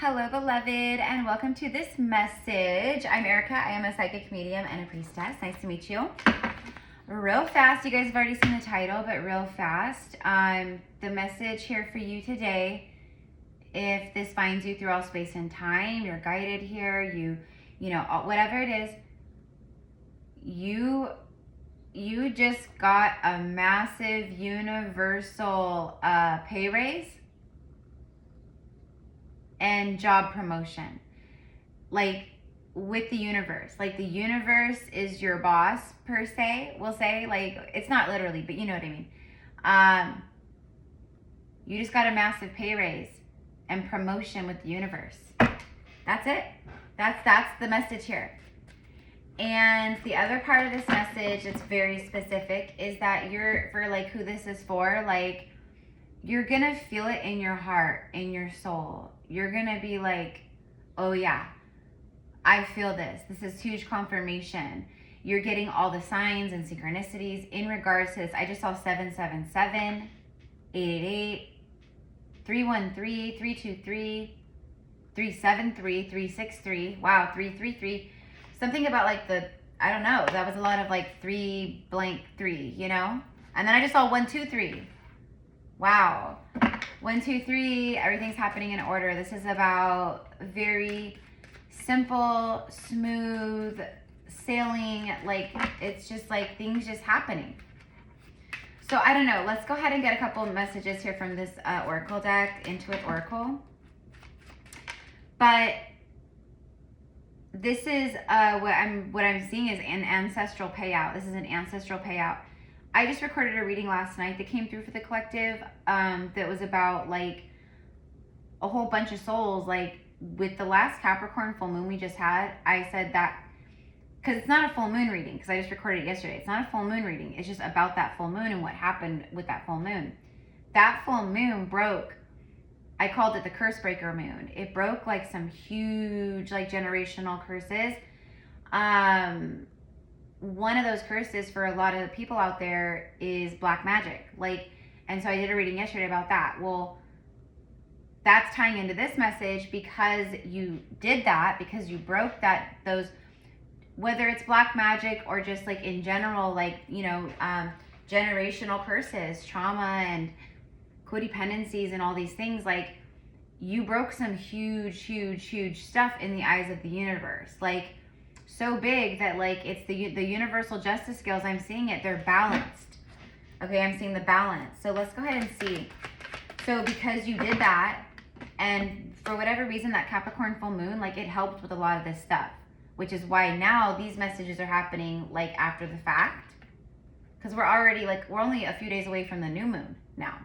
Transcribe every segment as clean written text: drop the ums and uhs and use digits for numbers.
Hello, beloved, and welcome to this message. I'm Erica. I am a psychic medium and a priestess. Nice to meet you. Real fast, you guys have already seen the title, but real fast. The message here for you today, if this finds you through all space and time, you're guided here, you know, whatever it is, you just got a massive universal pay raise and job promotion, like with the universe. Like the universe is your boss, per se, we'll say. Like, it's not literally, but you know what I mean. You just got a massive pay raise and promotion with the universe. That's it. That's the message here. And the other part of this message, it's very specific, is that you're, for like who this is for, like, you're gonna feel it in your heart, in your soul. You're gonna be like, oh yeah, I feel this. This is huge confirmation. You're getting all the signs and synchronicities in regards to this. I just saw 777, 888, 313, 323, 373, 363. Wow, 333. Something about like I don't know. That was a lot of like 3 blank 3, you know? And then I just saw 123. Wow. 1, 2, 3, everything's happening in order. This is about very simple, smooth sailing. Like, it's just like things just happening. So I don't know. Let's go ahead and get a couple of messages here from this Oracle deck, Intuit Oracle. But this is what I'm seeing is an ancestral payout. This is an ancestral payout. I just recorded a reading last night that came through for the collective that was about like a whole bunch of souls. Like with the last Capricorn full moon we just had, I said that, because it's not a full moon reading, because I just recorded it yesterday. It's not a full moon reading. It's just about that full moon and what happened with that full moon. That full moon broke, I called it the curse breaker moon. It broke like some huge like generational curses. One of those curses for a lot of people out there is black magic. Like, and so I did a reading yesterday about that. Well, that's tying into this message because you did that, because you broke those, whether it's black magic or just like in general, like, you know, generational curses, trauma and codependencies and all these things. Like, you broke some huge stuff in the eyes of the universe. Like, so big that like it's the universal justice scales. I'm seeing it, they're balanced. Okay, I'm seeing the balance. So let's go ahead and see. So because you did that, and for whatever reason that Capricorn full moon, like, it helped with a lot of this stuff, which is why now these messages are happening like after the fact, because we're only a few days away from the new moon now.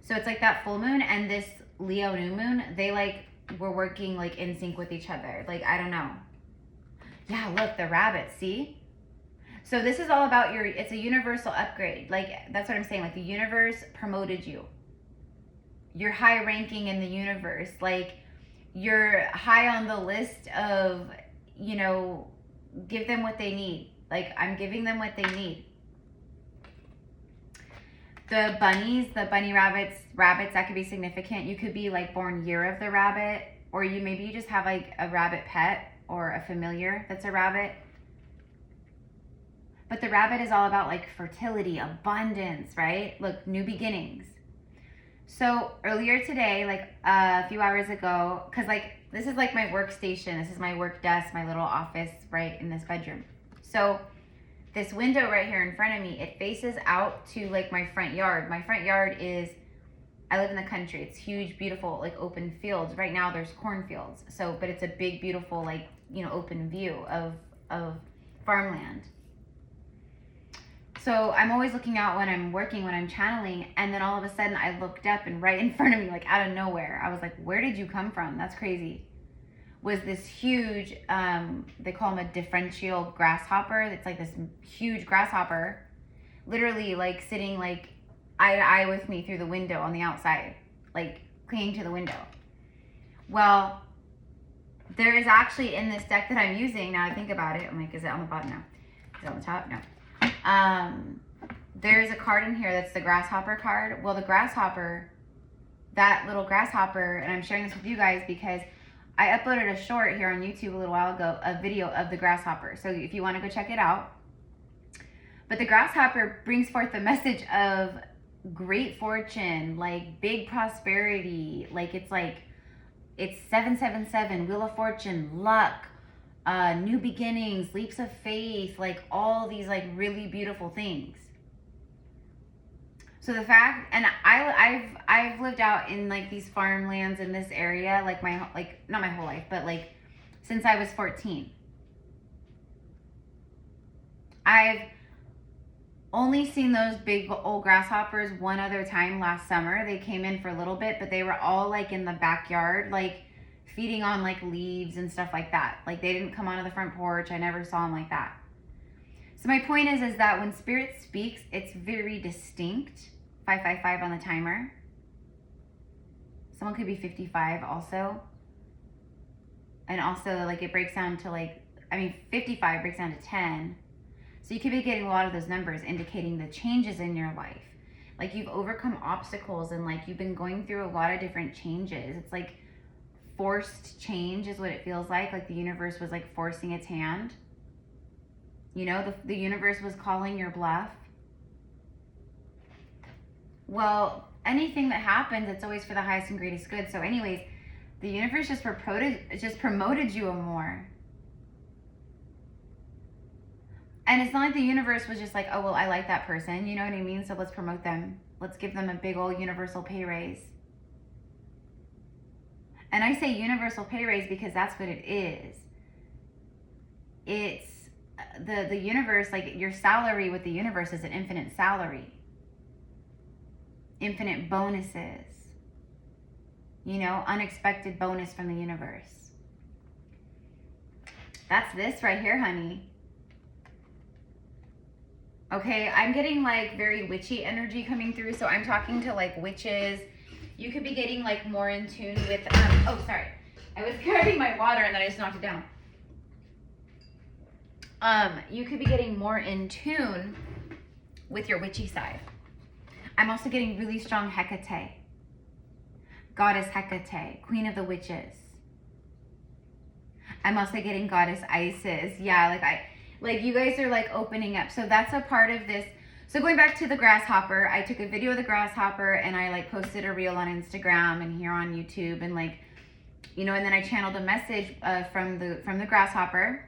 So it's like that full moon and this Leo new moon, they like were working like in sync with each other. Like, I don't know. Yeah, look, the rabbit, see? So this is all about it's a universal upgrade. Like, that's what I'm saying. Like, the universe promoted you. You're high ranking in the universe. Like, you're high on the list of, you know, give them what they need. Like, I'm giving them what they need. The bunnies, the bunny rabbits, that could be significant. You could be like born year of the rabbit, or maybe you just have like a rabbit pet or a familiar that's a rabbit. But the rabbit is all about like fertility, abundance, right? Look, new beginnings. So earlier today, like a few hours ago, because like this is like my workstation, this is my work desk, my little office right in this bedroom. So this window right here in front of me, it faces out to like my front yard. My front yard is, I live in the country. It's huge, beautiful, like open fields. Right now there's cornfields. So, but it's a big, beautiful, like, you know, open view of farmland. So I'm always looking out when I'm working, when I'm channeling. And then all of a sudden I looked up, and right in front of me, like out of nowhere, I was like, where did you come from? That's crazy. Was this huge, they call them a differential grasshopper. It's like this huge grasshopper, literally like sitting like eye to eye with me through the window on the outside, like clinging to the window. Well, there is actually in this deck that I'm using, now I think about it, I'm like, is it on the bottom? No. Is it on the top? No. There is a card in here that's the grasshopper card. Well, the grasshopper that little grasshopper, and I'm sharing this with you guys because I uploaded a short here on YouTube a little while ago, a video of the grasshopper. So if you want to go check it out. But the grasshopper brings forth the message of great fortune, like big prosperity. It's 777, Wheel of Fortune, luck, new beginnings, leaps of faith, like all these like really beautiful things. So the fact, and I've lived out in like these farmlands in this area, like not my whole life, but like since I was 14. I've only seen those big old grasshoppers one other time last summer. They came in for a little bit, but they were all like in the backyard, like feeding on like leaves and stuff like that. Like they didn't come onto the front porch. I never saw them like that. So my point is that when Spirit speaks, it's very distinct. 555 on the timer. Someone could be 55 also. And also like it breaks down to 55 breaks down to 10. So you could be getting a lot of those numbers indicating the changes in your life. Like you've overcome obstacles and like you've been going through a lot of different changes. It's like forced change is what it feels like. Like the universe was like forcing its hand. You know, the universe was calling your bluff. Well, anything that happens, it's always for the highest and greatest good. So anyways, the universe just promoted you more. And it's not like the universe was just like, oh, well, I like that person. You know what I mean? So let's promote them. Let's give them a big old universal pay raise. And I say universal pay raise because that's what it is. It's the universe, like your salary with the universe is an infinite salary. Infinite bonuses. You know, unexpected bonus from the universe. That's this right here, honey. Okay, I'm getting like very witchy energy coming through. So I'm talking to like witches. You could be getting like more in tune with, oh, sorry. I was grabbing my water and then I just knocked it down. You could be getting more in tune with your witchy side. I'm also getting really strong Hecate. Goddess Hecate, Queen of the Witches. I'm also getting Goddess Isis. Yeah, like you guys are like opening up. So that's a part of this. So going back to the grasshopper, I took a video of the grasshopper and I like posted a reel on Instagram and here on YouTube and like, you know, and then I channeled a message from the grasshopper.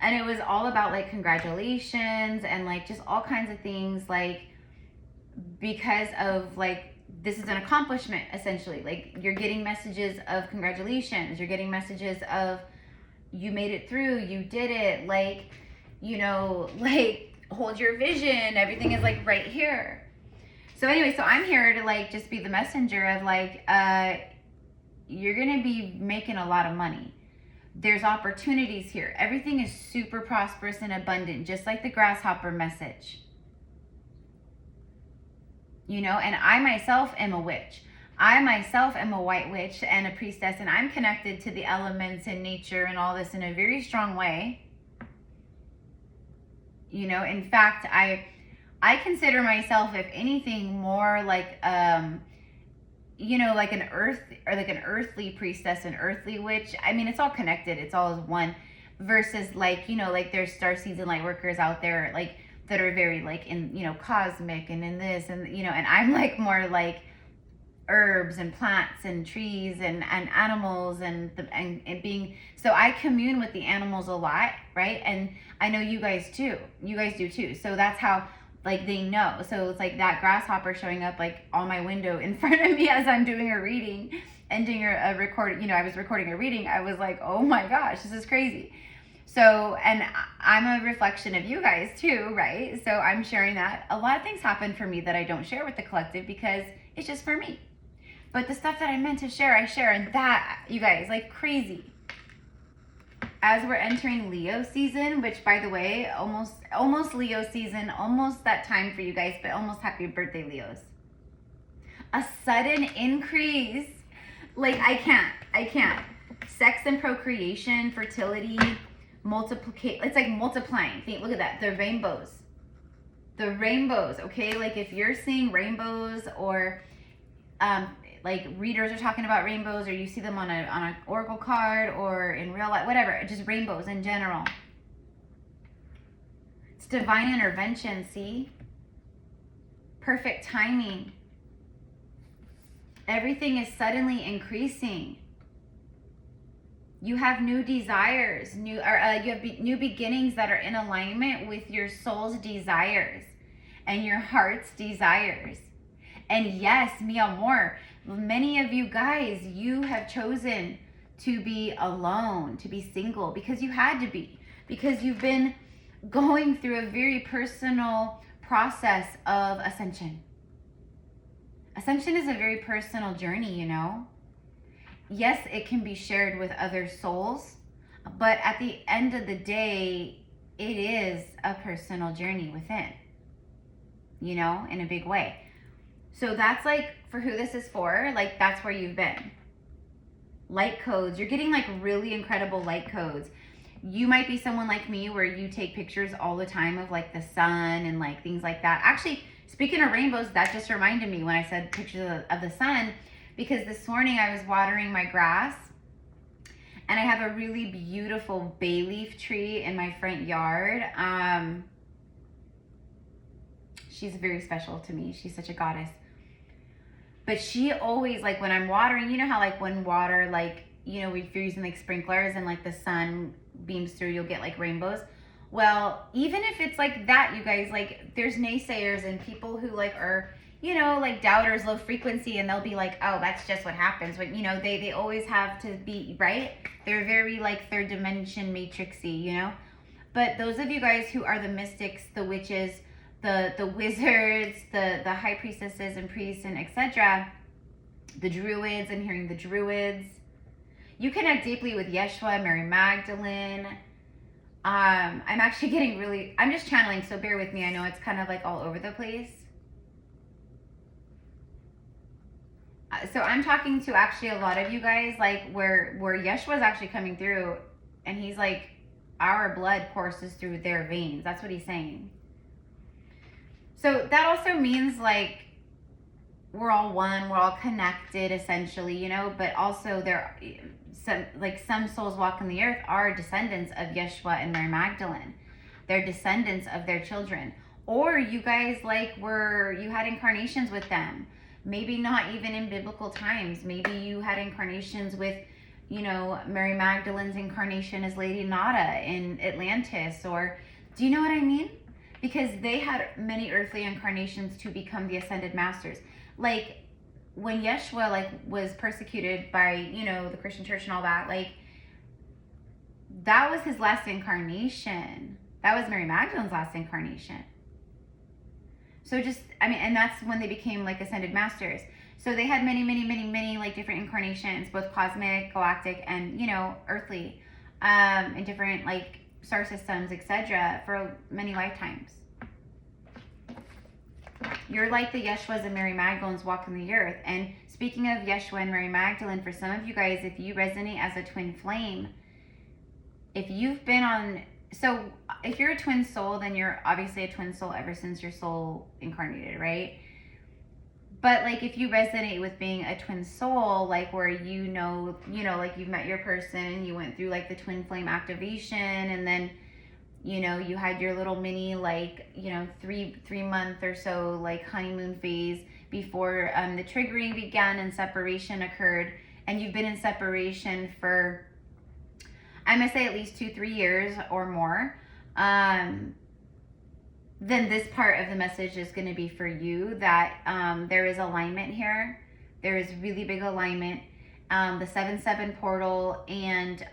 And it was all about like congratulations and like just all kinds of things, like because of like this is an accomplishment essentially. Like you're getting messages of congratulations, you're getting messages of you made it through, you did it, like, you know, like hold your vision, everything is like right here. So anyway, so I'm here to like just be the messenger of like you're gonna be making a lot of money. There's opportunities here. Everything is super prosperous and abundant, just like the grasshopper message. You know, and I myself am a witch. I myself am a white witch and a priestess, and I'm connected to the elements and nature and all this in a very strong way. You know, in fact, I consider myself, if anything, more like you know, like an earthly priestess, an earthly witch. I mean, it's all connected. It's all as one. Versus like, you know, like there's starseeds light workers out there like that are very like in, you know, cosmic and in this and, you know, and I'm like more like herbs and plants and trees and animals and being, so I commune with the animals a lot, right? And I know you guys too. You guys do too. So that's how like they know. So it's like that grasshopper showing up like on my window in front of me as I'm doing a reading and doing a record, you know, I was recording a reading. I was like, oh my gosh, this is crazy. So, and I'm a reflection of you guys too, right? So I'm sharing that. A lot of things happen for me that I don't share with the collective because it's just for me. But the stuff that I meant to share, I share. And that, you guys, like crazy. As we're entering Leo season, which by the way, almost Leo season, almost that time for you guys, but almost happy birthday, Leos. A sudden increase. Like I can't. Sex and procreation, fertility, multiplication. It's like multiplying. Look at that. The rainbows, okay? Like if you're seeing rainbows or like readers are talking about rainbows, or you see them on a oracle card or in real life, whatever, just rainbows in general. It's divine intervention, see? Perfect timing. Everything is suddenly increasing. You have new desires, you have new beginnings that are in alignment with your soul's desires and your heart's desires. And yes, mi amor, many of you guys, you have chosen to be alone, to be single, because you had to be, because you've been going through a very personal process of ascension. Ascension is a very personal journey, you know. Yes, it can be shared with other souls, but at the end of the day, it is a personal journey within, you know, in a big way. So that's like, for who this is for, like that's where you've been. Light codes, you're getting like really incredible light codes. You might be someone like me where you take pictures all the time of like the sun and like things like that. Actually, speaking of rainbows, that just reminded me when I said pictures of the sun, because this morning I was watering my grass and I have a really beautiful bay leaf tree in my front yard. She's very special to me. She's such a goddess. But she always, like when I'm watering, you know how like when water, like, you know, if you're using like sprinklers and like the sun beams through, you'll get like rainbows. Well, even if it's like that, you guys, like there's naysayers and people who like are, you know, like doubters, low frequency, and they'll be like, oh, that's just what happens. But, you know, they always have to be, right? They're very like third dimension matrixy, you know? But those of you guys who are the mystics, the witches, the wizards, the high priestesses and priests and etc., the druids, I'm hearing the druids. You connect deeply with Yeshua, Mary Magdalene. I'm actually getting really, I'm just channeling, so bear with me. I know it's kind of like all over the place. So I'm talking to actually a lot of you guys, like where Yeshua's actually coming through, and he's like, our blood courses through their veins. That's what he's saying. So that also means like we're all one, we're all connected essentially, you know, but also there some souls walking the earth are descendants of Yeshua and Mary Magdalene. They're descendants of their children. Or you guys like you had incarnations with them. Maybe not even in biblical times. Maybe you had incarnations with, you know, Mary Magdalene's incarnation as Lady Nada in Atlantis, or do you know what I mean? Because they had many earthly incarnations to become the ascended masters. Like when Yeshua like was persecuted by, you know, the Christian church and all that, like that was his last incarnation. That was Mary Magdalene's last incarnation. So just, I mean, and that's when they became like ascended masters. So they had many like different incarnations, both cosmic, galactic, and, you know, earthly, in different like star systems, etc., for many lifetimes. You're like the Yeshuas and Mary Magdalenes walking the earth. And speaking of Yeshua and Mary Magdalene, for some of you guys, if you resonate as a twin flame, if you've been on, so if you're a twin soul, then you're obviously a twin soul ever since your soul incarnated, right? But like if you resonate with being a twin soul, like where you know, like you've met your person and you went through like the twin flame activation, and then, you know, you had your little mini like, you know, three month or so like honeymoon phase before the triggering began and separation occurred, and you've been in separation for, I'm gonna say at least 2-3 years or more, then this part of the message is going to be for you, that there is alignment here. There is really big alignment. The 7/7 portal and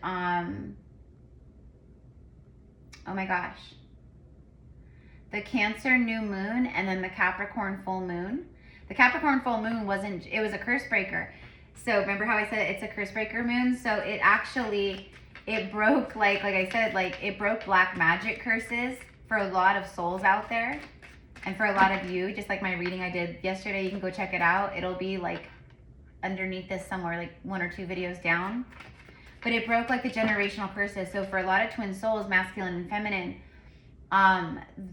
oh my gosh, the Cancer new moon, and then the Capricorn full moon. The Capricorn full moon it was a curse breaker. So remember how I said it's a curse breaker moon? So it actually, it broke, like I said, like it broke black magic curses for a lot of souls out there, and for a lot of you, just like my reading I did yesterday. You can go check it out. It'll be like underneath this somewhere, like 1 or 2 videos down. But it broke like the generational curses. So for a lot of twin souls, masculine and feminine,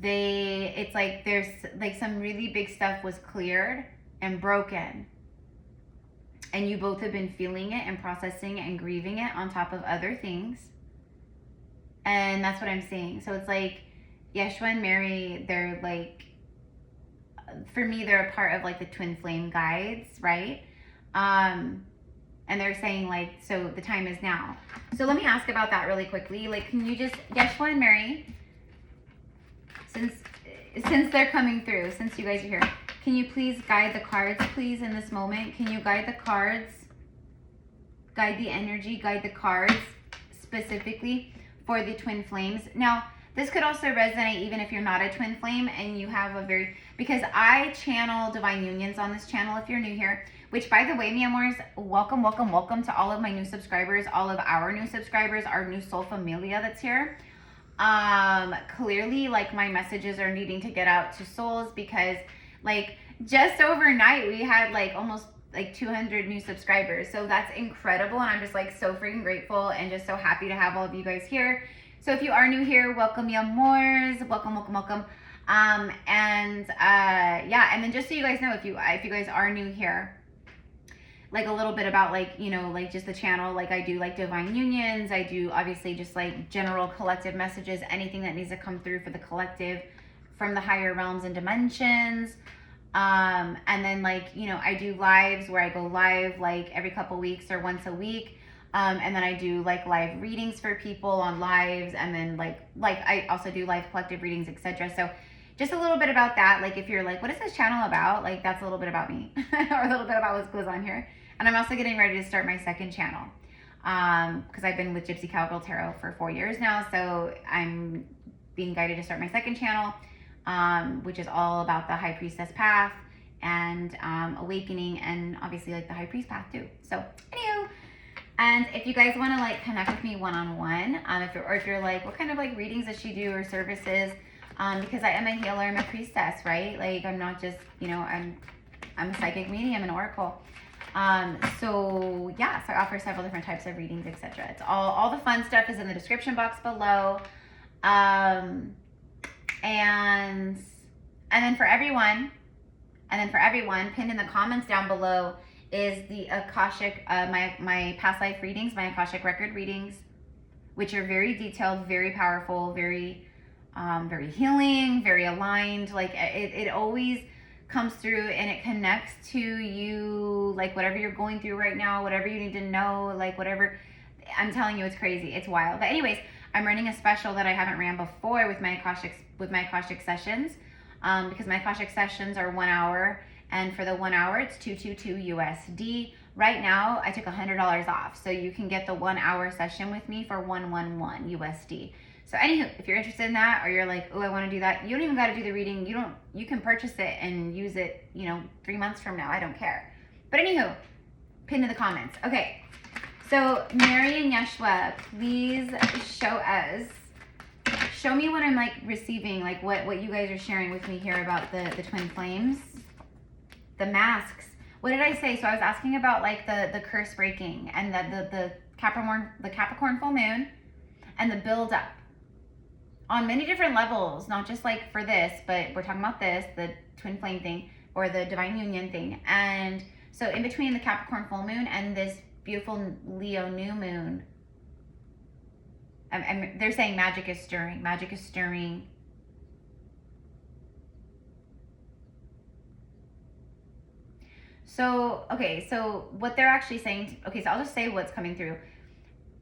it's like there's like some really big stuff was cleared and broken. and you both have been feeling it and processing and grieving it on top of other things. And that's what I'm seeing. So it's like Yeshua and Mary, they're like, for me, they're a part of like the twin flame guides, right? And they're saying like, so the time is now. So let me ask about that really quickly. Like, can you just, Yeshua and Mary, since they're coming through, since you guys are here, can you please guide the cards, please, in this moment? Can you guide the cards, guide the energy, guide the cards specifically for the twin flames? Now, this could also resonate even if you're not a twin flame and you have a very, because I channel divine unions on this channel if you're new here, which by the way, mi amors, welcome, welcome, welcome to all of my new subscribers, all of our new subscribers, our new soul familia that's here. Clearly, like, my messages are needing to get out to souls because, like, just overnight we had like almost like 200 new subscribers. So that's incredible, and I'm just like so freaking grateful and just so happy to have all of you guys here. So if you are new here, welcome, mi amors, welcome, welcome, welcome. Yeah, and then just so you guys know, if you guys are new here, like a little bit about like, you know, like just the channel, like I do like divine unions, I do obviously just like general collective messages, anything that needs to come through for the collective from the higher realms and dimensions. And then like, you know, I do lives where I go live like every couple weeks or once a week. And then I do like live readings for people on lives, and then like I also do live collective readings, etc. So just a little bit about that. Like if you're like, what is this channel about? Like that's a little bit about me or a little bit about what goes on here. And I'm also getting ready to start my second channel because I've been with GypsyCowgirlTarot for 4 years now. So I'm being guided to start my second channel, which is all about the High Priestess path and awakening, and obviously like the High Priest path too. So anywho, and if you guys want to like connect with me one-on-one, if you're like, what kind of like readings does she do or services? Because I am a healer, I'm a priestess, right? Like I'm not just, you know, I'm a psychic medium, an oracle. So yeah, so I offer several different types of readings, etc. It's all the fun stuff is in the description box below. And then for everyone, pinned in the comments down below is the Akashic, my past life readings, my Akashic record readings, which are very detailed, very powerful, very healing, very aligned. Like it always comes through and it connects to you, like whatever you're going through right now, whatever you need to know, like whatever. I'm telling you, it's crazy, it's wild. But anyways, I'm running a special that I haven't ran before with my Akashic sessions, because my Akashic sessions are 1 hour, and for the 1 hour it's $222 USD. Right now I took $100 off, so you can get the 1 hour session with me for $111 USD. So anywho, if you're interested in that, or you're like, oh, I want to do that, you don't even got to do the reading. You can purchase it and use it, you know, 3 months from now. I don't care. But anywho, pin in the comments. Okay. So Mary and Yeshua, please show me what I'm like receiving, like what you guys are sharing with me here about the twin flames, the masks. What did I say? So I was asking about like the curse breaking and the Capricorn full moon and the build up on many different levels, not just like for this, but we're talking about this, the twin flame thing or the divine union thing. And so in between the Capricorn full moon and this beautiful Leo new moon, they're saying magic is stirring. Magic is stirring. So, okay, so what they're actually saying, okay, so I'll just say what's coming through.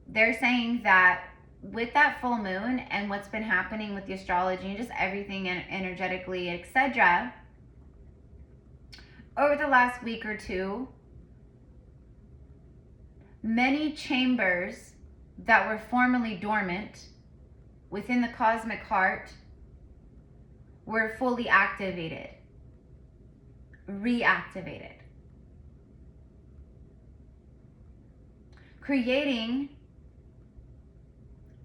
They're saying that with that full moon and what's been happening with the astrology and just everything and energetically, etc., over the last week or two, many chambers that were formerly dormant within the cosmic heart were fully activated, reactivated, creating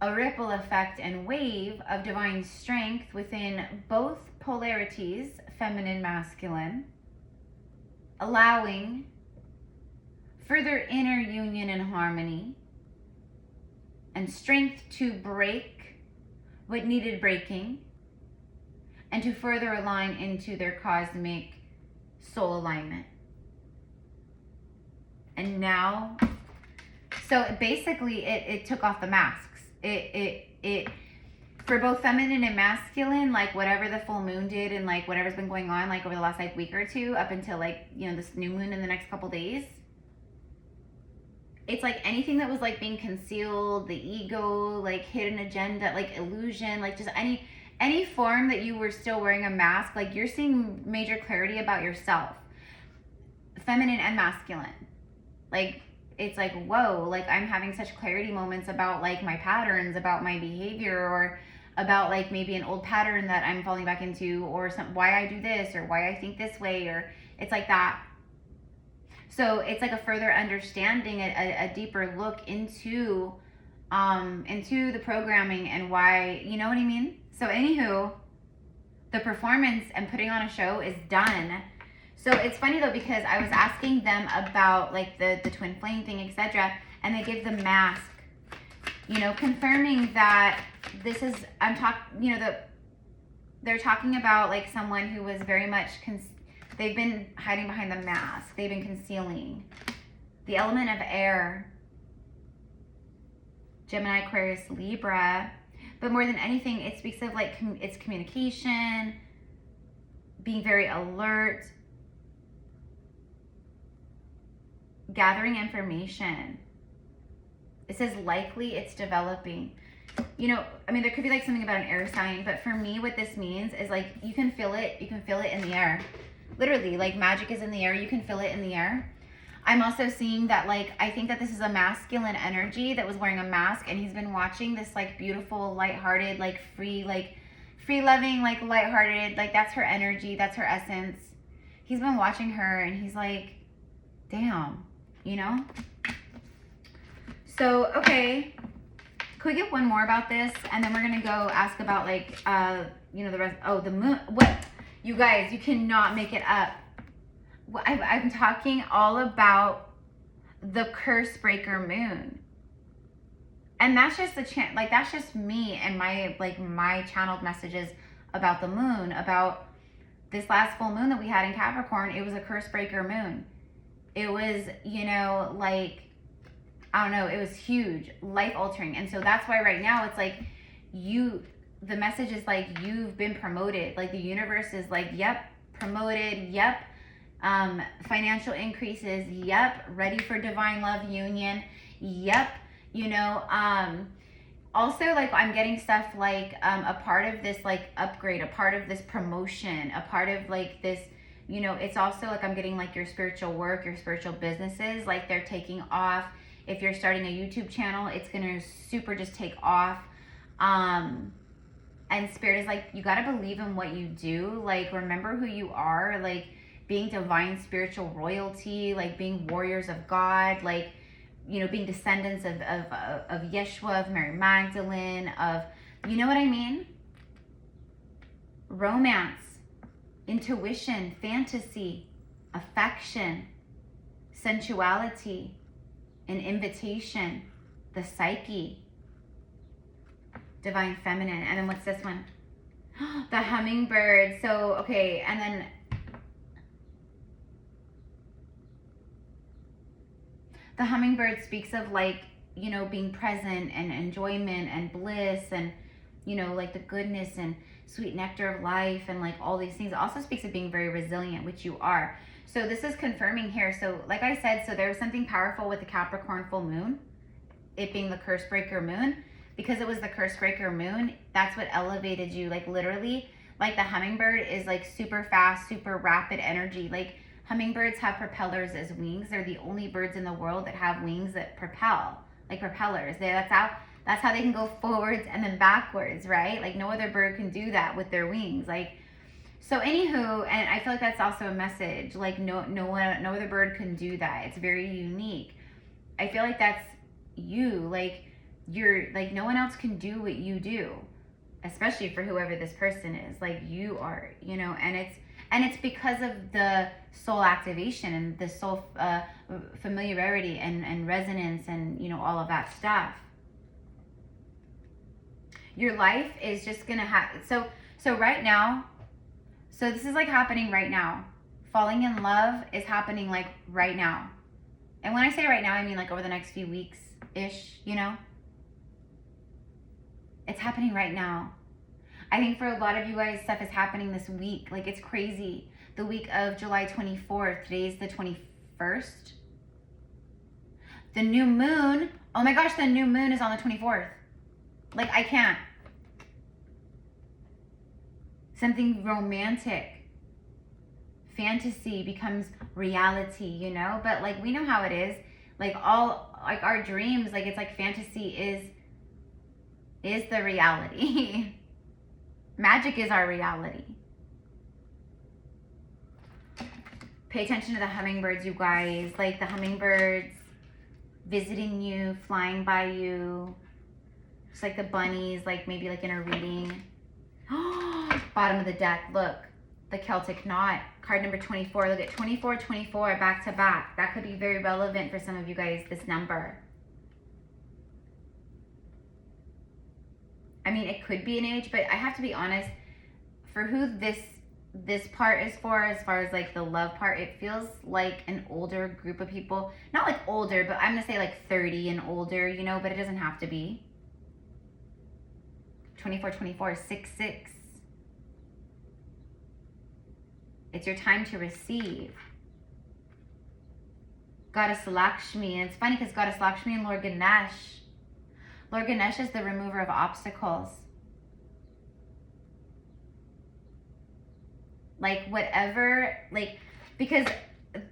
a ripple effect and wave of divine strength within both polarities, feminine, masculine, allowing further inner union and harmony and strength to break what needed breaking and to further align into their cosmic soul alignment. And now, so basically it took off the masks. It for both feminine and masculine, like whatever the full moon did and like whatever's been going on like over the last like week or two up until like, you know, this new moon in the next couple days. It's like anything that was like being concealed, the ego, like hidden agenda, like illusion, like just any form that you were still wearing a mask, like you're seeing major clarity about yourself, feminine and masculine. Like, it's like, whoa, like I'm having such clarity moments about like my patterns, about my behavior, or about like maybe an old pattern that I'm falling back into, or why I do this, or why I think this way, or it's like that. So it's like a further understanding, a deeper look into the programming and why, you know what I mean? So anywho, the performance and putting on a show is done. So it's funny though, because I was asking them about like the twin flame thing, etc., and they give the mask, you know, confirming that this is, they're talking about like someone who was very much, they've been hiding behind the mask, they've been concealing. The element of air, Gemini, Aquarius, Libra, but more than anything, it speaks of like it's communication, being very alert, gathering information. It says likely it's developing. You know, I mean, there could be like something about an air sign, but for me, what this means is like you can feel it in the air. Literally, like magic is in the air, you can feel it in the air. I'm also seeing that like, I think that this is a masculine energy that was wearing a mask, and he's been watching this like beautiful, lighthearted, like free loving, like lighthearted, like that's her energy, that's her essence. He's been watching her and he's like, damn, you know? So, okay, could we get one more about this? And then we're gonna go ask about like, you know, the rest, oh, the moon, what? You guys, you cannot make it up. I'm talking all about the curse breaker moon. And that's just that's just me and my channeled messages about the moon, about this last full moon that we had in Capricorn. It was a curse breaker moon. It was, you know, like, I don't know, it was huge, life altering. And so that's why right now it's like the message is like, you've been promoted. Like the universe is like, yep, promoted, yep. Financial increases, yep. Ready for divine love union, yep. You know, also like I'm getting stuff like a part of this like upgrade, a part of this promotion, a part of like this, you know, it's also like I'm getting like your spiritual work, your spiritual businesses, like they're taking off. If you're starting a YouTube channel, it's gonna super just take off. And Spirit is like, you gotta believe in what you do. Like, remember who you are. Like, being divine spiritual royalty, like being warriors of God, like, you know, being descendants of Yeshua, of Mary Magdalene, of, you know what I mean? Romance, intuition, fantasy, affection, sensuality, an invitation, the psyche, divine feminine. And then what's this one? The hummingbird. So, okay, and then the hummingbird speaks of like, you know, being present and enjoyment and bliss and, you know, like the goodness and sweet nectar of life and like all these things. It also speaks of being very resilient, which you are. So this is confirming here. So like I said, so there was something powerful with the Capricorn full moon, it being the curse breaker moon. Because it was the curse breaker moon, that's what elevated you. Like literally, like the hummingbird is like super fast, super rapid energy. Like hummingbirds have propellers as wings. They're the only birds in the world that have wings that propel, like propellers. That's how they can go forwards and then backwards, right? Like no other bird can do that with their wings. Like, so anywho, and I feel like that's also a message. Like no other bird can do that. It's very unique. I feel like that's you. Like you're like, no one else can do what you do, especially for whoever this person is. Like you are, you know, and it's because of the soul activation and the soul familiarity and resonance and, you know, all of that stuff. Your life is just gonna have, so right now, so this is like happening right now. Falling in love is happening like right now. And when I say right now, I mean like over the next few weeks-ish, you know? It's happening right now. I think for a lot of you guys, stuff is happening this week. Like, it's crazy. The week of July 24th. Today's the 21st. The new moon. Oh my gosh, the new moon is on the 24th. Like, I can't. Something romantic. Fantasy becomes reality, you know? But like, we know how it is. Like, all, like, our dreams, like, it's like fantasy is the reality. Magic is our reality. Pay attention to the hummingbirds, you guys. Like, the hummingbirds visiting you, flying by you. Just like the bunnies, like maybe like in a reading. Bottom of the deck, look. The Celtic knot, card number 24. Look at 24, 24 back to back. That could be very relevant for some of you guys, this number. I mean, it could be an age, but I have to be honest, for who this part is for, as far as like the love part, it feels like an older group of people. Not like older, but I'm gonna say like 30 and older, you know, but it doesn't have to be. 24, 24, 6, 6. It's your time to receive. Goddess Lakshmi, and it's funny because Goddess Lakshmi and Lord Ganesh. Lord Ganesh is the remover of obstacles. Like, whatever, like, because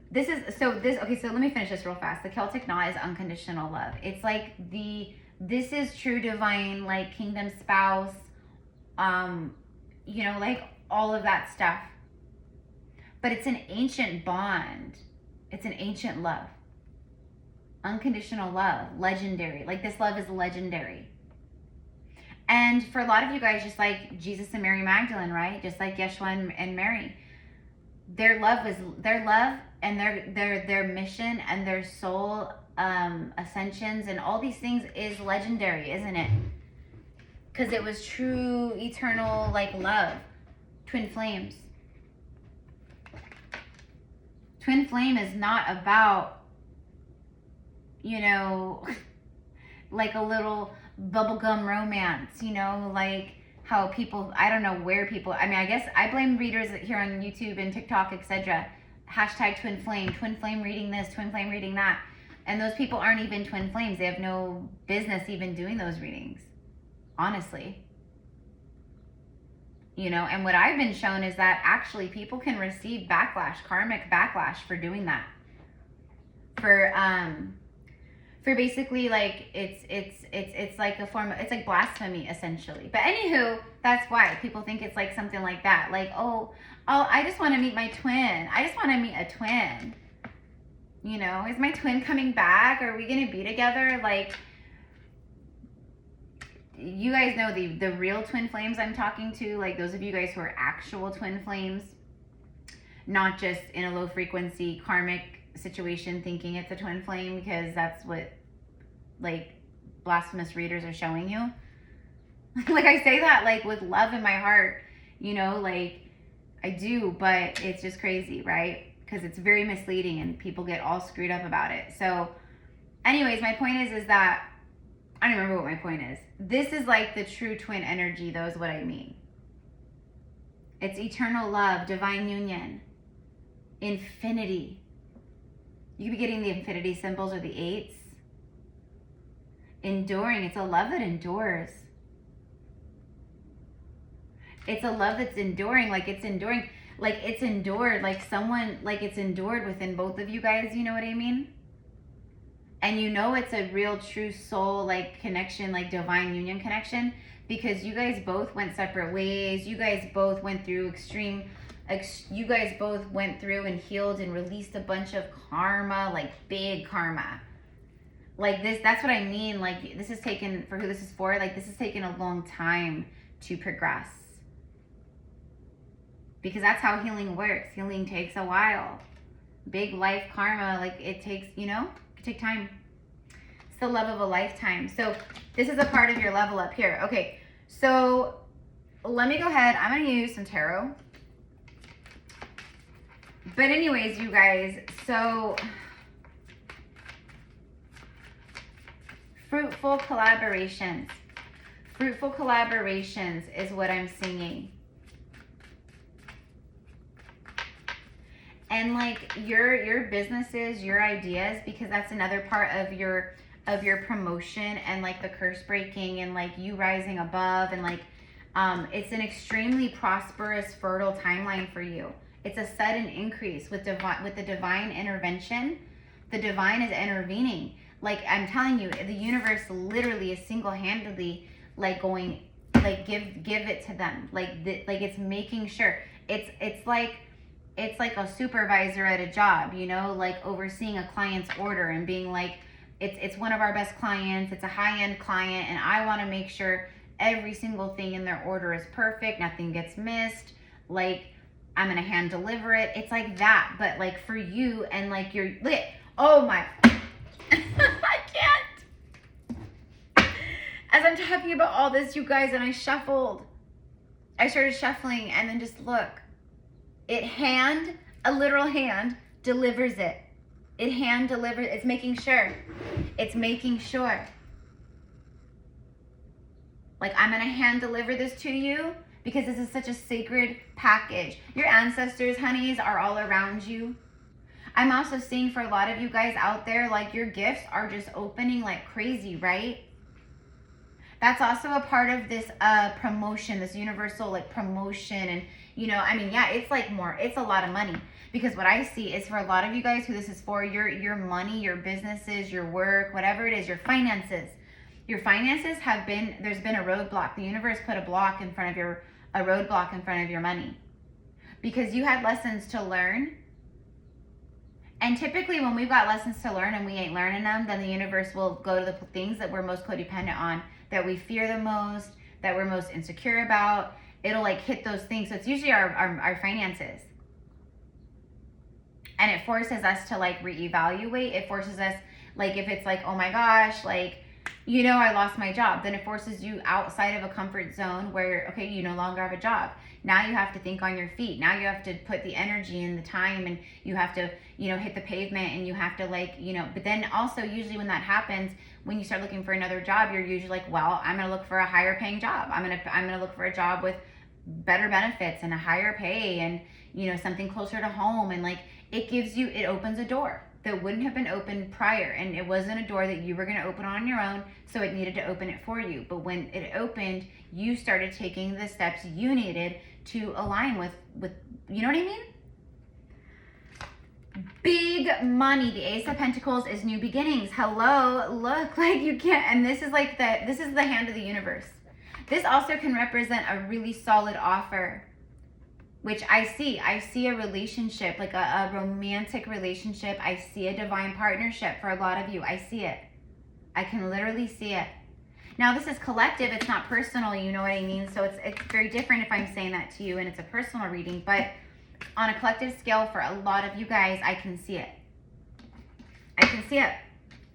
this is, okay, so let me finish this real fast. The Celtic knot is unconditional love. It's like this is true divine, like, kingdom spouse, you know, like, all of that stuff. But it's an ancient bond. It's an ancient love. Unconditional love, legendary. Like, this love is legendary. And for a lot of you guys, just like Jesus and Mary Magdalene, right? Just like Yeshua and Mary, their love and their mission and their soul ascensions and all these things is legendary, isn't it? Because it was true, eternal, like, love. Twin flames. Twin flame is not about, you know, like a little bubblegum romance, you know, like how people, I don't know where people, I mean, I guess I blame readers here on YouTube and TikTok, etc. Hashtag twin flame reading this, twin flame reading that. And those people aren't even twin flames. They have no business even doing those readings, honestly. You know, and what I've been shown is that actually people can receive backlash, karmic backlash for doing that. For basically, like, it's like a form of, it's like blasphemy essentially. But anywho, that's why people think it's like something like that. Like, oh, I just want to meet my twin. I just want to meet a twin. You know, is my twin coming back? Are we gonna be together? Like, you guys know the real twin flames I'm talking to, like those of you guys who are actual twin flames, not just in a low frequency karmic situation thinking it's a twin flame, because that's what, like, blasphemous readers are showing you. Like, I say that, like, with love in my heart, you know, like, I do, but it's just crazy, right? Because it's very misleading and people get all screwed up about it. So anyways, my point is that, I don't remember what my point is. This is like the true twin energy, though, is what I mean. It's eternal love, divine union, infinity. You could be getting the infinity symbols or the 8s. Enduring. It's a love that endures. It's a love that's enduring. Like, it's enduring. Like, it's endured. Like, someone, like, it's endured within both of you guys. You know what I mean? And you know it's a real true soul, like, connection, like divine union connection, because you guys both went separate ways. You guys both went through you guys both went through and healed and released a bunch of karma, like big karma. Like this, that's what I mean. Like, this is taken, for who this is for, like, this has taken a long time to progress. Because that's how healing works. Healing takes a while. Big life karma, like, it takes, you know, take time. It's the love of a lifetime. So this is a part of your level up here. Okay, so let me go ahead. I'm going to use some tarot. But anyways, you guys, so Fruitful collaborations. Fruitful collaborations is what I'm seeing. And like your businesses, your ideas, because that's another part of your promotion and like the curse breaking and like you rising above, and like it's an extremely prosperous, fertile timeline for you. It's a sudden increase with the divine intervention. The divine is intervening. Like I'm telling you, the universe literally is single-handedly like going like give it to them. Like it's making sure. It's like a supervisor at a job, you know, like overseeing a client's order and being like, it's one of our best clients, it's a high-end client, and I want to make sure every single thing in their order is perfect, nothing gets missed, like I'm gonna hand deliver it. It's like that, but like for you, and like you're lit. Oh my I can't. As I'm talking about all this, you guys, and I started shuffling, and then just look, a literal hand delivers it. It hand delivers, it's making sure. It's making sure. Like, I'm gonna hand deliver this to you because this is such a sacred package. Your ancestors, honeys, are all around you. I'm also seeing for a lot of you guys out there, like your gifts are just opening like crazy, right? That's also a part of this promotion, this universal like promotion. And you know, I mean, yeah, it's like more, it's a lot of money, because what I see is for a lot of you guys who this is for, your money, your businesses, your work, whatever it is, your finances. Your finances have been, there's been a roadblock. The universe put a roadblock in front of your money, because you had lessons to learn. And typically when we've got lessons to learn and we ain't learning them, then the universe will go to the things that we're most codependent on, that we fear the most, that we're most insecure about. It'll like hit those things. So it's usually our finances. And it forces us to like reevaluate. It forces us, like if it's like, oh my gosh, like, you know, I lost my job, then it forces you outside of a comfort zone where, okay, you no longer have a job. Now you have to think on your feet. Now you have to put the energy and the time, and you have to, you know, hit the pavement, and you have to like, you know, but then also usually when that happens, when you start looking for another job, you're usually like, well, I'm going to look for a higher paying job. I'm going to look for a job with better benefits and a higher pay, and, you know, something closer to home. And like, it opens a door that wouldn't have been opened prior, and it wasn't a door that you were going to open on your own, so it needed to open it for you. But when it opened, you started taking the steps you needed to align with you know what I mean? Big money. The Ace of Pentacles is new beginnings. Hello, look, like you can't, and this is the hand of the universe. This also can represent a really solid offer, which I see a relationship, like a romantic relationship. I see a divine partnership for a lot of you. I see it. I can literally see it. Now this is collective, it's not personal, you know what I mean? So it's very different if I'm saying that to you and it's a personal reading, but on a collective scale for a lot of you guys, I can see it. I can see it.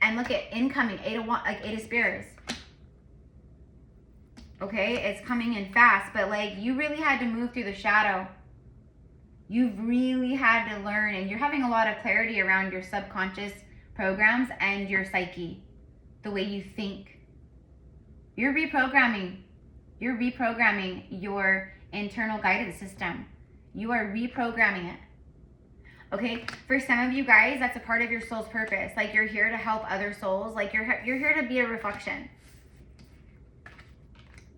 And look at incoming, 8 of Spears. Okay, it's coming in fast, but like you really had to move through the shadow. You've really had to learn, and you're having a lot of clarity around your subconscious programs and your psyche, the way you think. You're reprogramming your internal guidance system. You are reprogramming it. Okay, for some of you guys, that's a part of your soul's purpose. Like you're here to help other souls. Like you're here to be a reflection.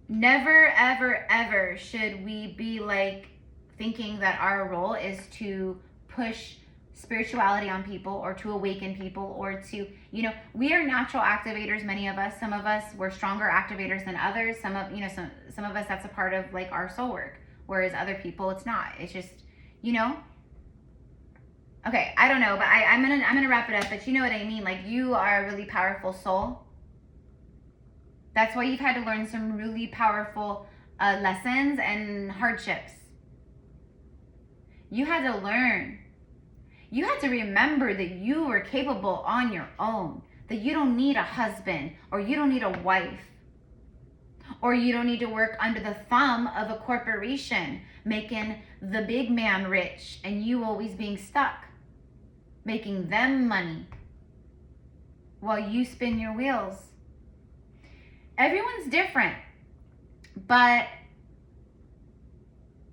Never, ever, ever should we be like thinking that our role is to push spirituality on people or to awaken people or to, you know, we are natural activators, many of us. Some of us, we're stronger activators than others. Some of us, that's a part of like our soul work, whereas other people, it's not. It's just, you know. Okay, I don't know, but I'm gonna wrap it up, but you know what I mean. Like you are a really powerful soul. That's why you've had to learn some really powerful lessons and hardships. You had to learn. You had to remember that you were capable on your own, that you don't need a husband, or you don't need a wife, or you don't need to work under the thumb of a corporation making the big man rich and you always being stuck, making them money while you spin your wheels. everyone's different. But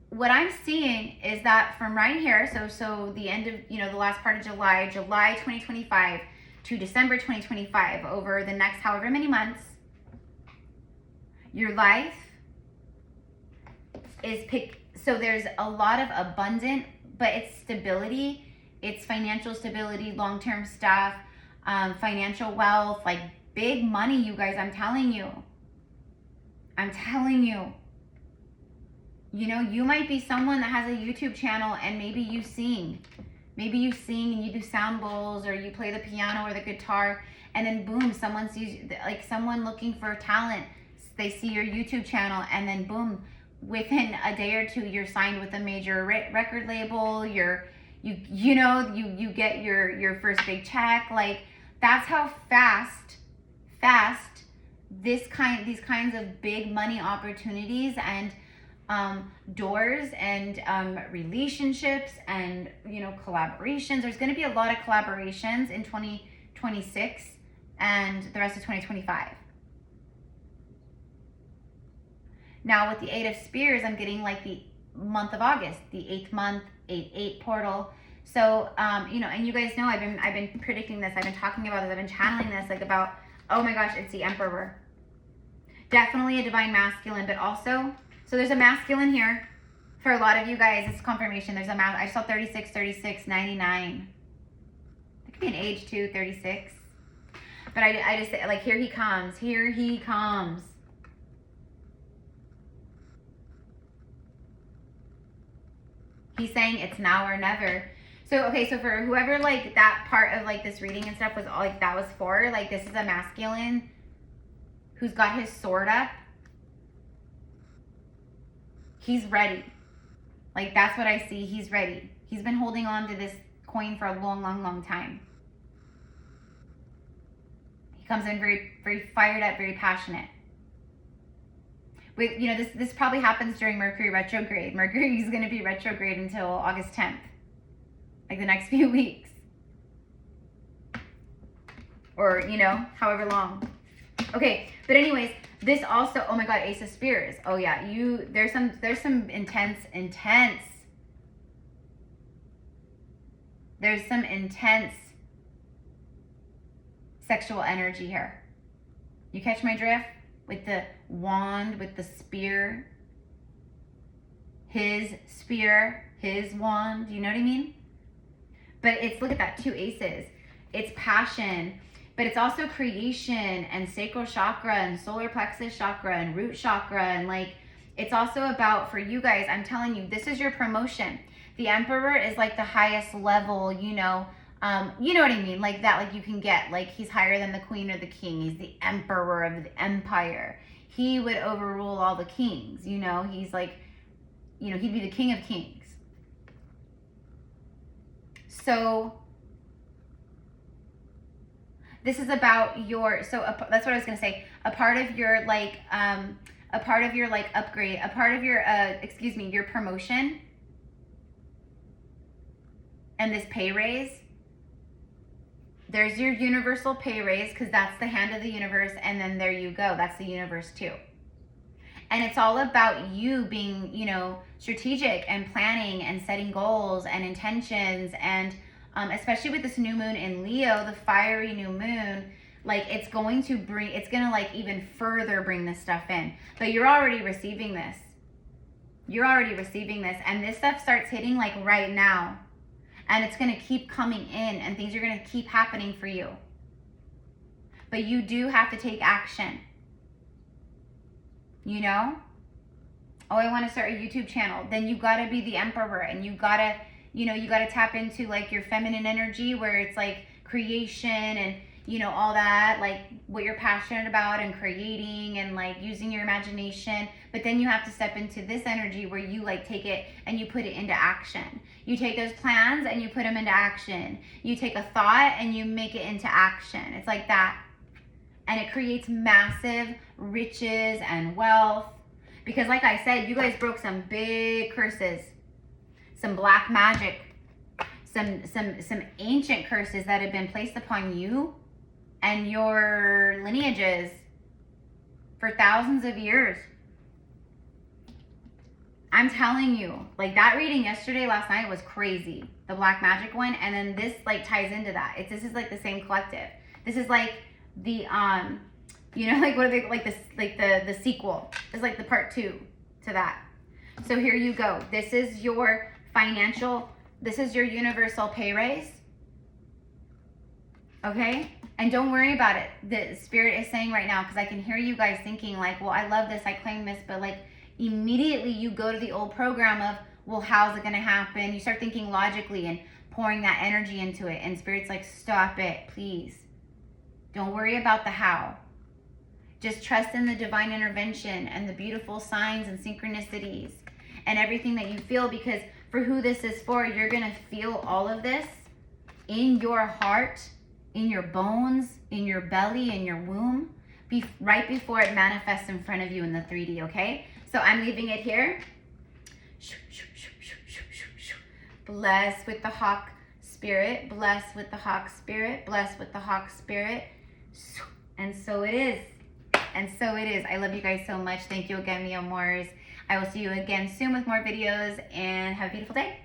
what I'm seeing is that from right here, so the end of, you know, the last part of July 2025 to December 2025, over the next however many months, your life is so there's a lot of abundant, but it's stability, it's financial stability, long-term stuff, financial wealth, like big money, you guys. I'm telling you. You know, you might be someone that has a YouTube channel and maybe you sing. Maybe you sing and you do sound bowls, or you play the piano or the guitar, and then boom, someone sees, like someone looking for talent, they see your YouTube channel, and then boom, within a day or two, you're signed with a major record label. You get your first big check. Like, that's how fast these kinds of big money opportunities and doors and relationships and, you know, collaborations. There's going to be a lot of collaborations in 2026 and the rest of 2025. Now with the Eight of Spears, I'm getting like the month of August, the 8th month, 8/8 portal. So you know, and you guys know I've been predicting this. I've been talking about this. I've been channeling this, like, about, oh my gosh, it's the Emperor. Definitely a divine masculine, but also, so there's a masculine here. For a lot of you guys, it's confirmation. There's a I saw 36, 36, 99. It could be an age too, 36. But I just, like, here he comes. Here he comes. He's saying it's now or never. So, okay, so for whoever, like, that part of, like, this reading and stuff was all, like, that was for, like, this is a masculine who's got his sword up. He's ready. Like, that's what I see. He's ready. He's been holding on to this coin for a long, long, long time. He comes in very, very fired up, very passionate. With, you know, this probably happens during Mercury retrograde. Mercury is going to be retrograde until August 10th. Like, the next few weeks. Or, you know, however long. Okay, but anyways, this also, oh my god, Ace of Spears. Oh yeah, there's some intense sexual energy here. You catch my drift? With the wand, with the spear. His spear, his wand, you know what I mean? But it's, look at that, 2 aces. It's passion, but it's also creation and sacral chakra and solar plexus chakra and root chakra. And, like, it's also about, for you guys, I'm telling you, this is your promotion. The Emperor is like the highest level, you know what I mean? Like that, like, you can get, like, he's higher than the queen or the king. He's the emperor of the empire. He would overrule all the kings, you know? He's like, you know, he'd be the king of kings. So this is about your, that's what I was going to say. A part of your, like, upgrade, a part of your, your promotion and this pay raise. There's your universal pay raise, because that's the hand of the universe, and then there you go. That's the universe too. And it's all about you being, you know, strategic and planning and setting goals and intentions, and especially with this new moon in Leo, the fiery new moon, like, it's going to like even further bring this stuff in. But you're already receiving this. And this stuff starts hitting, like, right now. And it's going to keep coming in, and things are going to keep happening for you. But you do have to take action. You know? Oh, I want to start a YouTube channel. Then you got to be the Emperor, and you got to, you know, you got to tap into, like, your feminine energy, where it's like creation and, you know, all that, like, what you're passionate about and creating and, like, using your imagination. But then you have to step into this energy where you, like, take it and you put it into action. You take those plans and you put them into action. You take a thought and you make it into action. It's like that. And it creates massive riches and wealth. Because, like I said, you guys broke some big curses. Some black magic. Some ancient curses that have been placed upon you and your lineages for thousands of years. I'm telling you, like that reading yesterday, last night was crazy. The black magic one, and then this like ties into that. This is like the same collective. This is like the you know, like what are they, like this, like the sequel. It's like the part 2 to that. So here you go. This is your financial, this is your universal pay raise. Okay? And don't worry about it. The spirit is saying right now, because I can hear you guys thinking like, well, I love this, I claim this, but like immediately you go to the old program of, well, how's it gonna happen? You start thinking logically and pouring that energy into it. And spirit's like, stop it, please. Don't worry about the how. Just trust in the divine intervention and the beautiful signs and synchronicities and everything that you feel, because for who this is for, you're gonna feel all of this in your heart, in your bones, in your belly, in your womb, right before it manifests in front of you in the 3D, okay? So I'm leaving it here. Bless with the hawk spirit, bless with the hawk spirit, bless with the hawk spirit. And so it is. And so it is. I love you guys so much. Thank you again, mi amores. I will see you again soon with more videos, and have a beautiful day.